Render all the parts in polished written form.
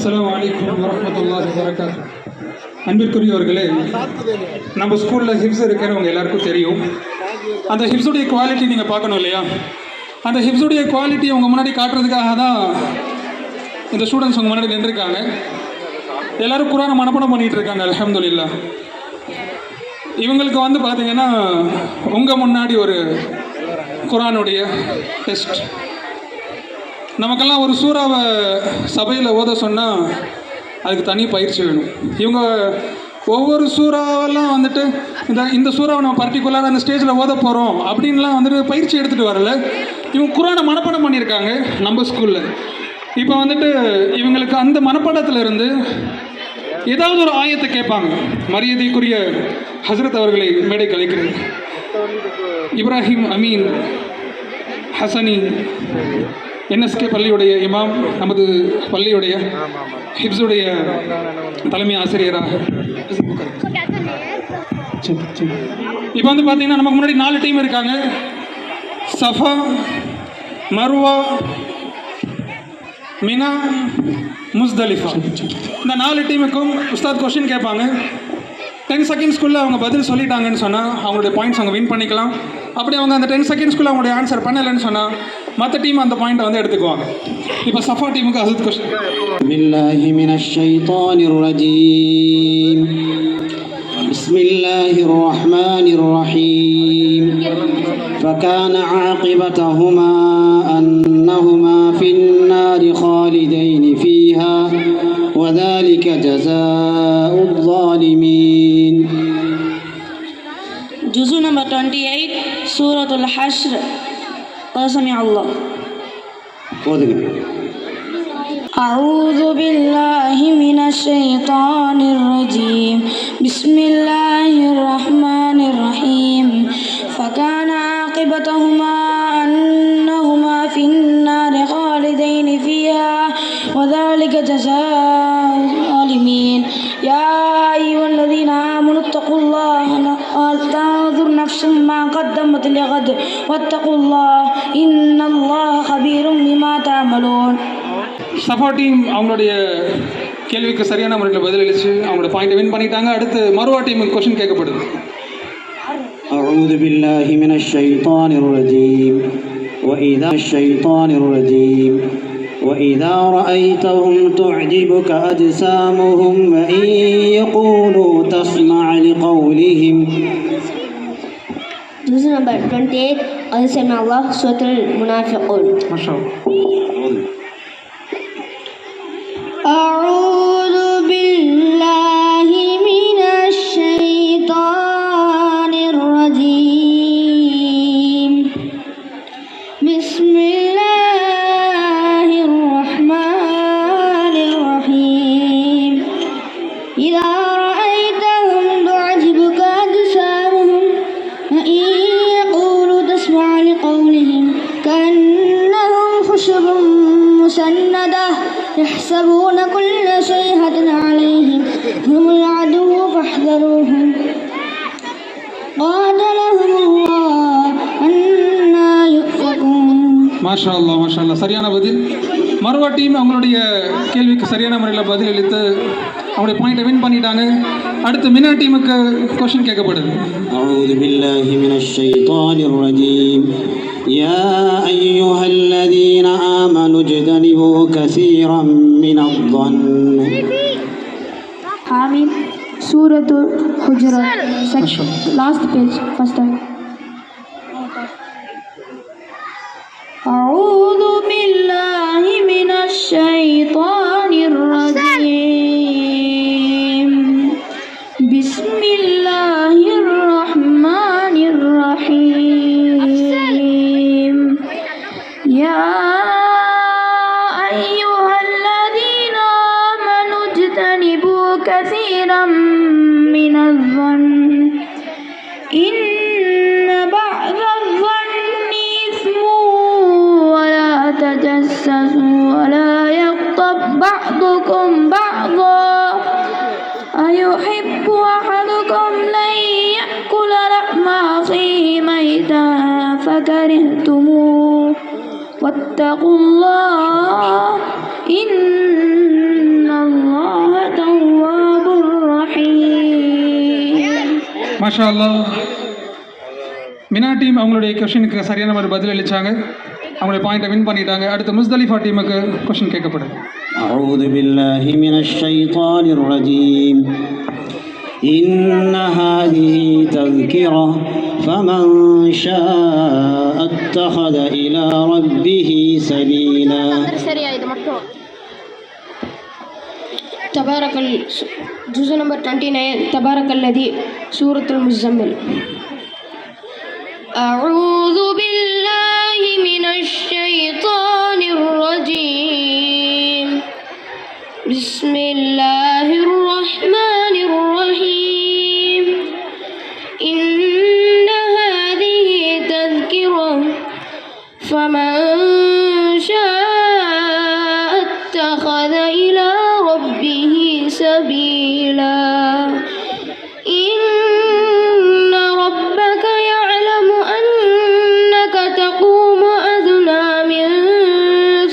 அஸ்ஸலாமு அலைக்கும் வரஹ்மத்துல்லாஹி வபரகாத்துஹு. அன்பிற்குரியவர்களே, நம்ம ஸ்கூலில் ஹிப்ஸ் இருக்கிறவங்க எல்லாருக்கும் தெரியும். அந்த ஹிப்ஸுடைய குவாலிட்டி நீங்கள் பார்க்கணும் இல்லையா? அந்த ஹிப்ஸுடைய குவாலிட்டியை உங்கள் முன்னாடி காட்டுறதுக்காக தான் இந்த ஸ்டூடெண்ட்ஸ் உங்கள் முன்னாடி நின்றுருக்காங்க. எல்லோரும் குர்ஆனை மனப்பாடம் பண்ணிகிட்டு இருக்காங்க. அல்ஹம்துலில்லாஹ். இவங்களுக்கு வந்து பார்த்தீங்கன்னா உங்கள் முன்னாடி ஒரு குர்ஆனுடைய டெஸ்ட். நமக்கெல்லாம் ஒரு சூறாவை சபையில் ஓத சொன்னால் அதுக்கு தனி பயிற்சி வேணும். இவங்க ஒவ்வொரு சூறாவெல்லாம் வந்துட்டு இந்த சூறாவை நம்ம பர்டிகுலராக அந்த ஸ்டேஜில் ஓத போகிறோம் அப்படின்லாம் வந்துட்டு பயிற்சி எடுத்துகிட்டு வரல. இவங்க குர்ஆனை மனப்பாடம் பண்ணியிருக்காங்க நம்ம ஸ்கூலில். இப்போ வந்துட்டு இவங்களுக்கு அந்த மனப்பாடத்தில் இருந்து ஏதாவது ஒரு ஆயத்தை கேட்பாங்க. மரியாதைக்குரிய ஹஸ்ரத் அவர்களை மேடை கலைக்கிறது. இப்ராஹிம் அமீன் ஹசனி என்எஸ்கே பள்ளியுடைய இமாம், நமது பள்ளியுடைய ஹிப்ஸுடைய தலைமை ஆசிரியராக. இப்போ வந்து பார்த்தீங்கன்னா நமக்கு முன்னாடி 4 டீம் இருக்காங்க. Safa, Marwa, Mina, Muzdalifah. இந்த 4 டீமுக்கும் உஸ்தாத் கொஸ்டின் கேட்பாங்க. 10 செகண்ட்ஸ்குள்ளே அவங்க பதில் சொல்லிட்டாங்கன்னு சொன்னால் அவங்களுடைய பாயிண்ட்ஸ் அவங்க வின் பண்ணிக்கலாம். அப்படி அவங்க அந்த 10 செகண்ட்ஸ்குள்ளே அவங்களுடைய ஆன்சர் பண்ணலைன்னு சொன்னால் மற்ற டீம் அந்த பாயிண்ட்டை வந்து எடுத்துக்குவாங்க. இப்போ சஃபா டீமுக்கு அசத் கொஸ்டின். பிஸ்மில்லாஹி மினஷ் ஷைத்தானிர் ரஜீம். பிஸ்மில்லாஹிர் ரஹ்மானிர் ரஹீம். فكان عاقبتهما أنهما في النار خالدين فيها وذلك جزاء الظالمين. Juz'u number 28, Suratul Hashr. قد سمع الله. أعوذ بالله من الشيطان الرجيم. بسم الله الرحمن الرحيم. فكان عاقبتهما أنهما في النار خالدين فيها وذلك جزاء الظالمين. يا أيها الذين آمنوا اتقوا الله ولتنظر نفس ما قدمت لغد واتقوا الله إن الله خبير بما تعملون. Safa team அவங்களுடைய கேள்விக்கு சரியான முறையில் பதிலளித்து அவங்களோட பாயிண்ட்டை வின் பண்ணிட்டாங்க. அடுத்து மர்வா டீமுக்கு கொஸ்டின் கேட்கப்படுது. أعوذ بالله من الشيطان الرجيم. وإذا رأيتهم تعجبك أجسامهم وإن يقولوا تسمع لقولهم. Juz number 28, قد سمع الله, سورة المنافقون. ما شاء الله. أعوذ بالله من الشيطان الرجيم. بسم الله الرحمن الرحيم. إذا رأيتهم تعجبك أجسامهم وإن يقولوا تسمع لقولهم كأنهم خشب مسندة يحسبون كل صيحة عليهم هم العدو فاحذروهم قاتلهم الله أنى يؤفكون. மாஷா அல்லாஹ், மாஷா அல்லாஹ். சரியான பதில். மர்வா டீம் அவங்களுடைய கேள்விக்கு சரியான முறையில் பதில் அளித்து அவங்களுடைய பாயிண்ட்டை வின் பண்ணிட்டாங்க. அடுத்து மினா டீமுக்கு கொஸ்டின் கேட்கப்படுது. أعوذ بالله من الشيطان الرجيم. يا أيها الذين آمنوا اجتنبوا كثيرا من الظن. حاميم سورة الحجرات, last page, first time. أعوذ بالله من الشيطان الرجيم. بسم الله الرحمن الرحيم. يا أيها الذين آمنوا اجتنبوا كثيرا من الظن إن بعض الظن إثم ولا تجسسوا ولا يغتب بعضكم بعضا أيحب أحدكم لن يأكل لحم أخيه ميتا فكرهتموه واتقوا الله إن மாஷா அல்லாஹ். மினா டீம் அவங்களுடைய கொஷினுக்கு சரியான ஒரு பதில் அளித்தாங்க, அவங்களுடைய பாயிண்ட்டை வின் பண்ணிட்டாங்க. அடுத்து முஸ்தலிஃபா டீமுக்கு கொஷின் கேட்கப்படுது. أعوذ بالله من الشيطان الرجيم إن هذه تذكرة فمن شاء اتخذ إلى ربه سبيلا تبارك جزء نمبر 29 تبارك الذي سورة المزمل. أعوذ بالله من الشيطان الرجيم بسم الله الرحمن الرحيم إن هذه تذكرة فمن شاء اتخذ إلى ربه سبيلا إن ربك يعلم أنك تقوم أدنى من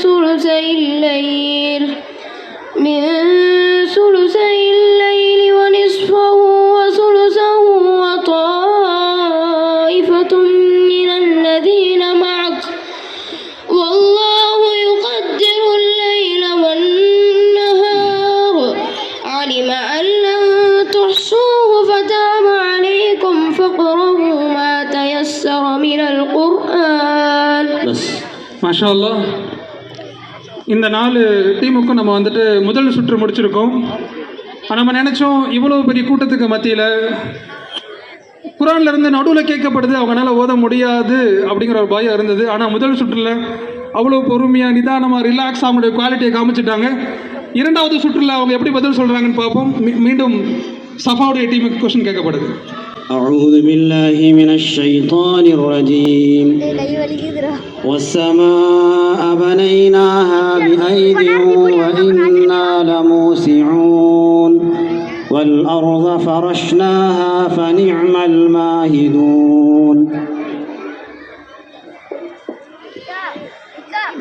ثلثي الليل ونصفه وثلثه وطائفة من الذين معك والله يقدر الليل والنهار علم أن لن تحصوه فتاب عليكم فاقرؤوا ما تيسر من القرآن. بس மாஷா அல்லாஹ். இந்த 4 டீமுக்கும் நம்ம வந்துட்டு முதல் சுற்று முடிச்சிருக்கோம். நம்ம நினச்சோம் இவ்வளோ பெரிய கூட்டத்துக்கு மத்தியில் குரான்ல இருந்து நடுவில் கேட்கப்படுது, அவங்களால ஓத முடியாது அப்படிங்கிற ஒரு பயம் இருந்தது. ஆனால் முதல் சுற்றில் அவ்வளோ பொறுமையாக நிதானமாக ரிலாக்ஸ் அவங்களுடைய குவாலிட்டியை காமிச்சிட்டாங்க. இரண்டாவது சுற்றில் அவங்க எப்படி பதில் சொல்கிறாங்கன்னு பார்ப்போம். மீண்டும் சஃபாவுடைய டீமுக்கு கொஸ்டின் கேட்கப்படுது. أعوذ بالله من الشيطان الرجيم والسماء بنيناها بأيد وإنا لموسعون والأرض فرشناها فنعم الماهدون.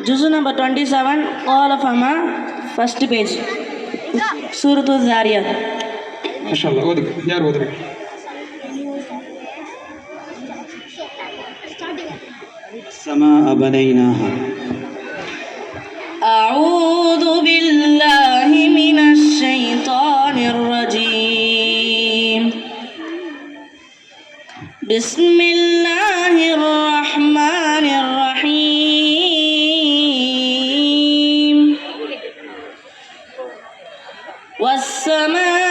Juz number 27 قال فما first page سورة الذاريات. மாஷா அல்லாஹ். ஓதுங்க, யார் ஓதுறீங்க? السماء بنيناها. أعوذ بالله من الشيطان الرجيم بسم الله الرحمن الرحيم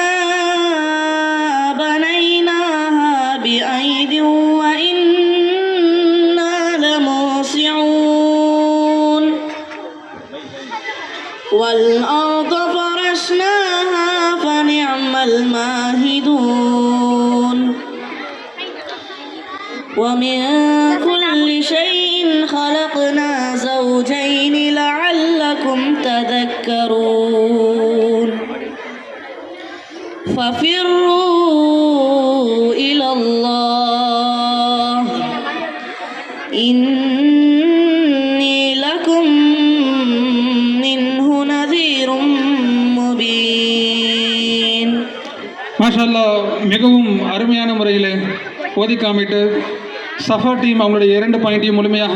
والسماء بنيناها بأيد وإنا لموسعون والأرض فرشناها فنعم الماهدون ومن كل شيء خلقنا زوجين لعلكم تذكرون ففروا إلى الله إني لكم منه نذير مبين. மாஷா அல்லாஹ். மிகவும் அருமையான முறையில் ஓதி காமிட்டு சஃபா டீம் அவங்களுடைய 2 பாயிண்ட்டையும் முழுமையாக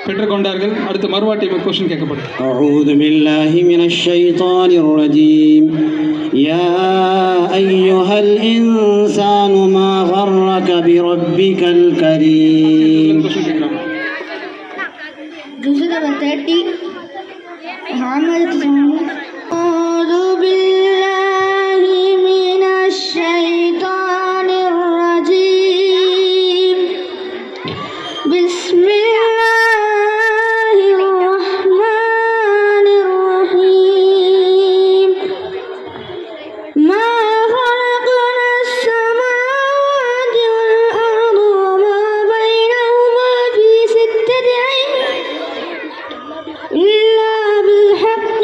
பெற்றுக்கொண்டார்கள். அடுத்து மர்வா டீமுக்கு கொஸ்டின் கேட்கப்படும். أعوذ بالله من الشيطان الرجيم يا أيها الإنسان ما غرك بربك الكريم. جزء نمبر 30 أعوذ بالله من الشيطان الرجيم بسم الله الرحمن الرحيم ما خلقنا السماوات والأرض وما بينهما في 6 أيام إلا بالحق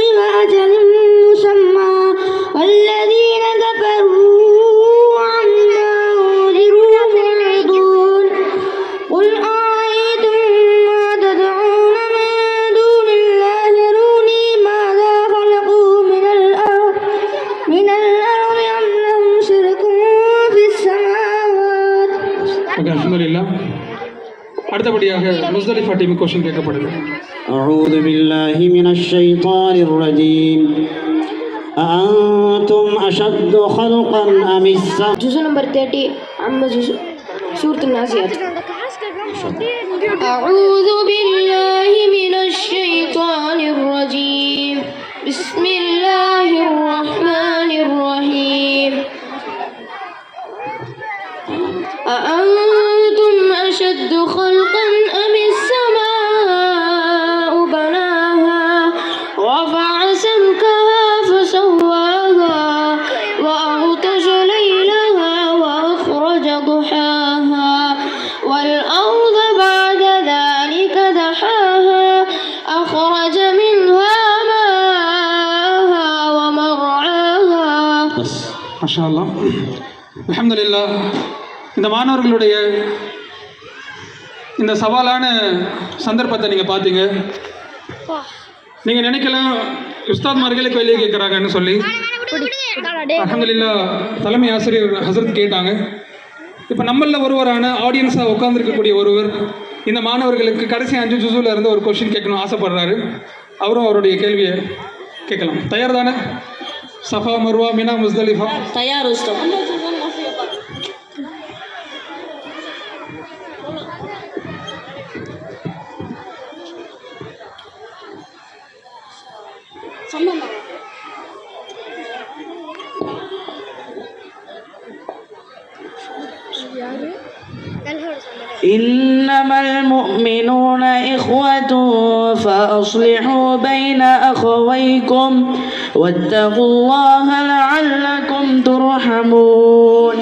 அல்ஹம்துலில்லாஹ். அடுத்தபடியாக முஸ்தலிஃபா டீம் கொஸ்டின் கேட்கப்படுது. أعوذ بالله من الشيطان الرجيم أأنتم أشد خلقا أم السماء جزء نمبر 30 عم سورة النازعات. أعوذ بالله من الشيطان الرجيم بسم الله الرحمن الرحيم أأنتم أشد خلقا أم السماء بناها رفع سمكها فسواها وأغطش ليلها وأخرج ضحاها والأرض بعد ذلك دحاها أخرج منها ماءها ومرعاها. மாஷா அல்லாஹ். அல்ஹம்துலில்லாஹ். இந்த மாணவர்களுடைய இந்த சவாலான சந்தர்ப்பத்தை நீங்கள் பார்த்தீங்க. நீங்கள் நினைக்கலாம் உஸ்தாத்மார்களே கேள்வி கேட்குறாங்கன்னு சொல்லி. அல்ஹம்துலில்லாஹ் தலைமை ஆசிரியர் ஹசரத் கேட்டாங்க. இப்போ நம்மளில் ஒருவரான ஆடியன்ஸாக உட்காந்துருக்கக்கூடிய ஒருவர் இந்த மாணவர்களுக்கு கடைசி 5 ஜுஸுல இருந்து ஒரு கொஸ்டின் கேட்கணும் ஆசைப்படுறாரு. அவரும் அவருடைய கேள்வியை கேட்கலாம். தயார் தானே? சஃபா, மர்வா, மினா, முஸ்தலிஃபா தயார் உஸ்தாத். إنما المؤمنون إخوة فأصلحوا بين أخويكم واتقوا الله لعلكم ترحمون.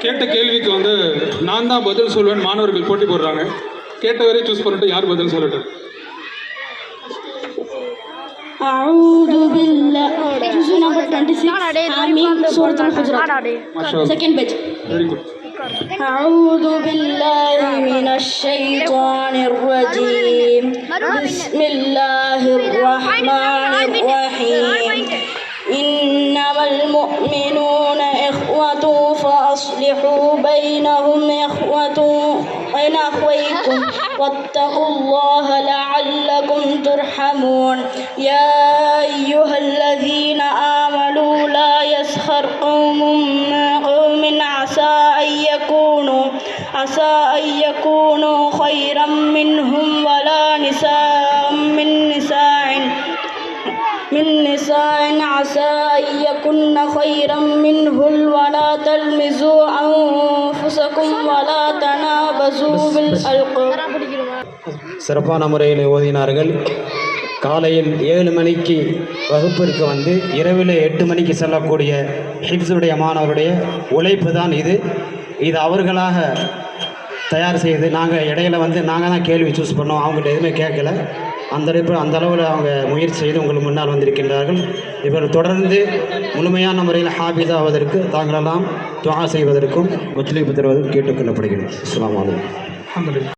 கேட்ட கேள்விக்கு நான் தான் பதில் சொல்வேன். மாணவர்கள் போட்டி போடுறாங்க. கேட்டவரே சூஸ் பண்ணிட்டு யார் பதில் சொல்லட்டும். أعوذ بالله جزء نمبر 26 آمين سورة الحجرات second page. Very good. أعوذ بالله من الشيطان الرجيم بسم الله الرحمن الرحيم إنما المؤمنون إخوة فأصلحوا بينهم بين أخويكم واتقوا الله لعلكم ترحمون. يا أيها الذين آمنوا لا يسخر قوم من قوم عسى أن يكونوا خيرا منهم ولا نساء من نساء عسى أن يكن خيرا منهن ولا تلمزوا أنفسكم ولا تنابزوا بالألقاب. சிறப்பான முறையில் ஓதினார்கள். காலையில் 7 மணிக்கு வகுப்பிற்கு வந்து இரவில் 8 மணிக்கு செல்லக்கூடிய ஹிப்ஸுடைய மாணவருடைய உழைப்பு தான் இது. அவர்களாக தயார் செய்து நாங்கள் இடையில நாங்கள் தான் கேள்வி சூஸ் பண்ணோம். அவங்கள்ட்ட எதுவுமே கேட்கல. அந்த அளவில் அவங்க முயற்சி செய்து உங்களுக்கு முன்னால் வந்திருக்கின்றார்கள். இவர் தொடர்ந்து முழுமையான முறையில் ஹாபிஸ் ஆவதற்கு தாங்களெல்லாம் துஆ செய்வதற்கும் ஒத்துழைப்பு தருவதற்கும் கேட்டுக்கொள்ளப்படுகிறது. அஸ்ஸலாமு அலைக்கும். அல்ஹம்துலில்லாஹ்.